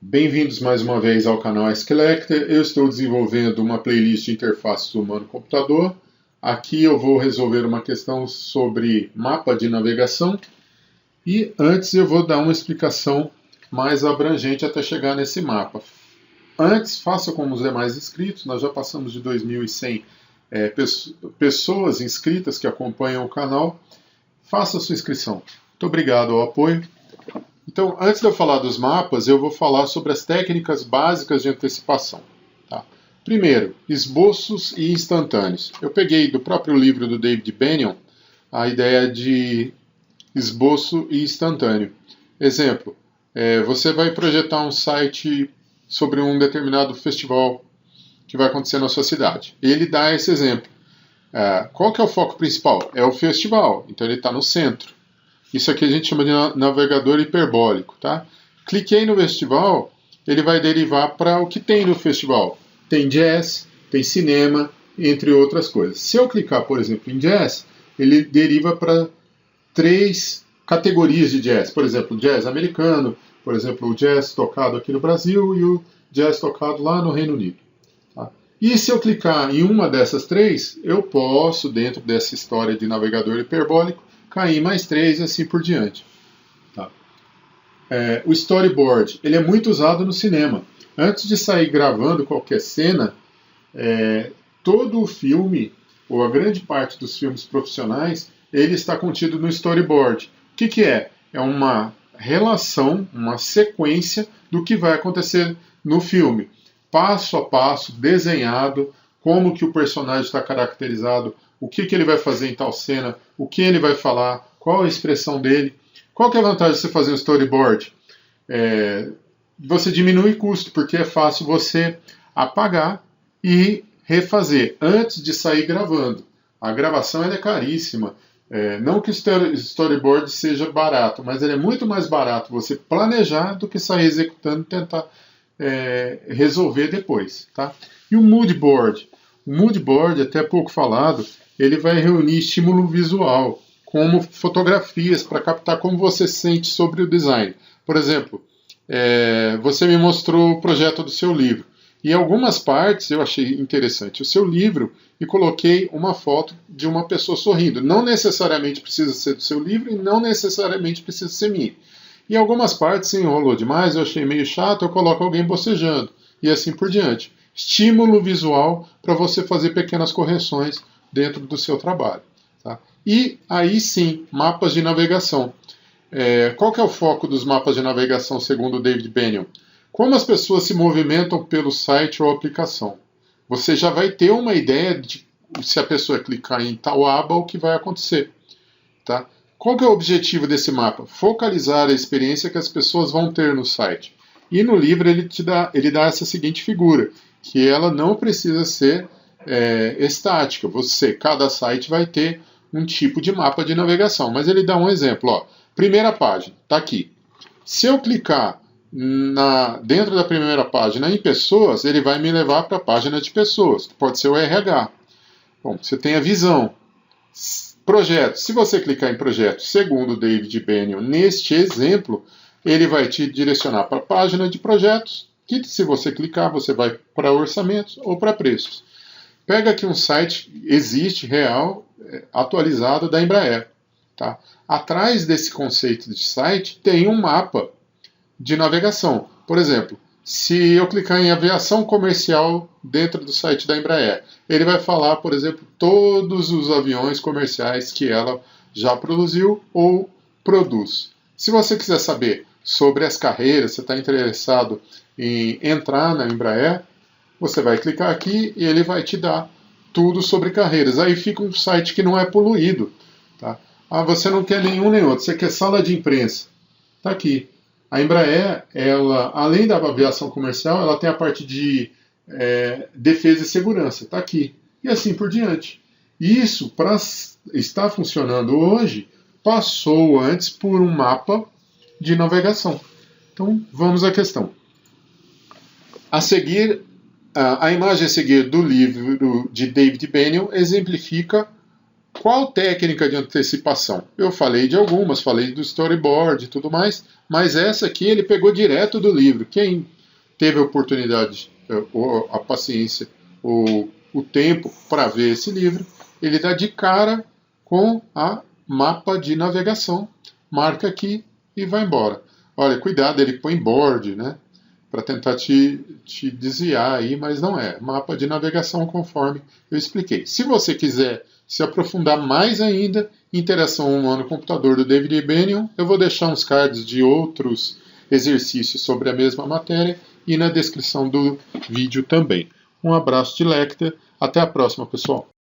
Bem-vindos mais uma vez ao canal Esquelector. Eu estou desenvolvendo uma playlist de interfaces humano-computador. Aqui eu vou resolver uma questão sobre mapa de navegação e antes eu vou dar uma explicação mais abrangente até chegar nesse mapa. Antes, faça como os demais inscritos, nós já passamos de 2.100 pessoas inscritas que acompanham o canal. Faça a sua inscrição. Muito obrigado ao apoio. Então, antes de eu falar dos mapas, eu vou falar sobre as técnicas básicas de antecipação. Tá? Primeiro, esboços e instantâneos. Eu peguei do próprio livro do David Benioff a ideia de esboço e instantâneo. Exemplo, você vai projetar um site sobre um determinado festival que vai acontecer na sua cidade. Ele dá esse exemplo. Qual que é o foco principal? É o festival, então ele está no centro. Isso aqui a gente chama de navegador hiperbólico, tá? Cliquei no festival, ele vai derivar para o que tem no festival. Tem jazz, tem cinema, entre outras coisas. Se eu clicar, por exemplo, em jazz, ele deriva para 3 categorias de jazz. Por exemplo, jazz americano, por exemplo, o jazz tocado aqui no Brasil e o jazz tocado lá no Reino Unido. Tá? E se eu clicar em uma dessas 3, eu posso, dentro dessa história de navegador hiperbólico, cair mais 3 e assim por diante. Tá? O storyboard, ele é muito usado no cinema. Antes de sair gravando qualquer cena, todo o filme, ou a grande parte dos filmes profissionais, ele está contido no storyboard. O que é? É uma relação, uma sequência do que vai acontecer no filme. Passo a passo, desenhado, como que o personagem está caracterizado, o que ele vai fazer em tal cena, o que ele vai falar, qual a expressão dele. Qual que é a vantagem de você fazer um storyboard? Você diminui custo, porque é fácil você apagar e refazer antes de sair gravando. A gravação ela é caríssima. Não que o storyboard seja barato, mas ele é muito mais barato você planejar do que sair executando e tentar resolver depois. Tá? E o mood board? O mood board, até pouco falado, ele vai reunir estímulo visual, como fotografias, para captar como você sente sobre o design. Por exemplo, você me mostrou o projeto do seu livro. E em algumas partes eu achei interessante o seu livro e coloquei uma foto de uma pessoa sorrindo. Não necessariamente precisa ser do seu livro e não necessariamente precisa ser minha. Em algumas partes se enrolou demais, eu achei meio chato, eu coloco alguém bocejando e assim por diante. Estímulo visual para você fazer pequenas correções dentro do seu trabalho. Tá? E aí sim, mapas de navegação. Qual que é o foco dos mapas de navegação segundo o David Benioff? Como as pessoas se movimentam pelo site ou aplicação. Você já vai ter uma ideia de se a pessoa clicar em tal aba, o que vai acontecer. Tá? Qual que é o objetivo desse mapa? Focalizar a experiência que as pessoas vão ter no site. E no livro ele dá essa seguinte figura, que ela não precisa ser estática. Cada site vai ter um tipo de mapa de navegação. Mas ele dá um exemplo. Ó. Primeira página, está aqui. Se eu clicar dentro da primeira página em pessoas, ele vai me levar para a página de pessoas, que pode ser o RH. Bom, você tem a visão. Projetos. Se você clicar em projetos, segundo o David Benioff, neste exemplo, ele vai te direcionar para a página de projetos, que se você clicar, você vai para orçamentos ou para preços. Pega aqui um site, existe, real, atualizado da Embraer. Tá? Atrás desse conceito de site tem um mapa de navegação. Por exemplo, se eu clicar em aviação comercial dentro do site da Embraer, ele vai falar, por exemplo, todos os aviões comerciais que ela já produziu ou produz. Se você quiser saber sobre as carreiras, você está interessado em entrar na Embraer, você vai clicar aqui e ele vai te dar tudo sobre carreiras. Aí fica um site que não é poluído. Tá? Você não quer nenhum nem outro, você quer sala de imprensa. Está aqui. A Embraer, além da aviação comercial, ela tem a parte de defesa e segurança. Está aqui. E assim por diante. Isso, para estar funcionando hoje, passou antes por um mapa de navegação. Então, vamos à questão. A seguir, a imagem a seguir do livro de David Benioff exemplifica Qual técnica de antecipação? Eu falei de algumas, falei do storyboard e tudo mais, mas essa aqui ele pegou direto do livro. Quem teve a oportunidade, a paciência, o tempo para ver esse livro, ele dá de cara com a mapa de navegação. Marca aqui e vai embora. Olha, cuidado, ele põe board, né? Para tentar te desviar aí, mas não é. Mapa de navegação conforme eu expliquei. Se você quiser se aprofundar mais ainda, Interação Humano-Computador do David Benioff, eu vou deixar uns cards de outros exercícios sobre a mesma matéria e na descrição do vídeo também. Um abraço de Lecter, até a próxima, pessoal.